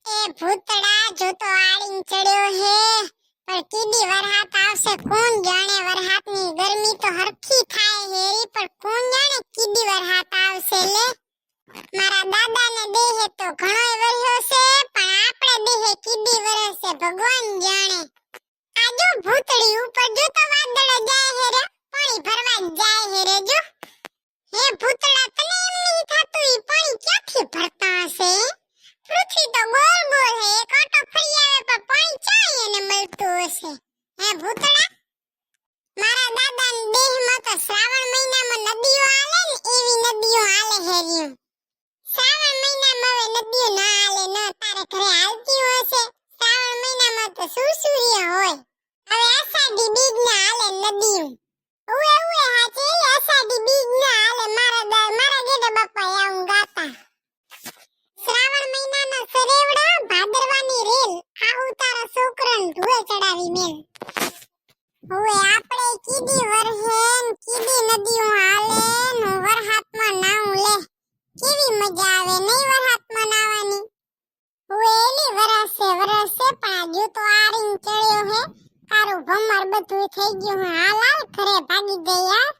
એ ભૂતડા જો તો આડીન ચડ્યો હે પણ કીડી વરહાત આવશે કોણ જાણે વરહાતની ગરમી તો હરખી થાય હેરી પણ કોણ જાણે કીડી વરહાત આવશે લે મારા દાદાને દેહે તો ઘણોય વર્યો છે પણ આપણે દેહે કીડી વરસે ભગવાન જાણે આ જો ભૂતડી ઉપર જો તો વાદળ જાય હેરે પાણી ભરવા જાય હેરે જો હે ભૂતડા તને એમ નહીં થાતું ઈ પાણી ક્યાંથી ભરતા હશે પૃથ્વી તો ગોળ ગોળ હે કાંટો ફરી આવે પણ પાણી ચાય એને મળતું હશે હે ભૂતડા મારા દાદાના દેહમાં તો શ્રાવણ મહિનામાં નદીઓ હાલે ને એવી નદીઓ હાલે હેરિયું શ્રાવણ મહિનામાં હવે નદીઓ ના હાલે ન તારે ઘરે હાલતી હશે શ્રાવણ મહિનામાં તો સુરસુરિયા હોય હવે અષાઢી બીજ ના હાલે નદીઓ ઉએ ઉએ હાચે અષાઢી બીજ ના હાલે મારા ગેડા બાપા આવું ગાતા શ્રાવણ મહિનાના સરેવડા ભાદરવાની રેલ આ ઉતારા છોકરાને ધુએ ચડાવી મેલ હવે આપણે કીડી વરહેન કીડી નદીઓ હાલે નો વરહાતમાં નાવું લે કેવી મજા આવે નહીં વરહાતમાં નાવાની હવે એલી વરસે પણ જો તો આરીન ચડ્યો હે તારું ભમર બધું થઈ ગયું હાલ હાલ ઘરે ભાગી ગઈ યાર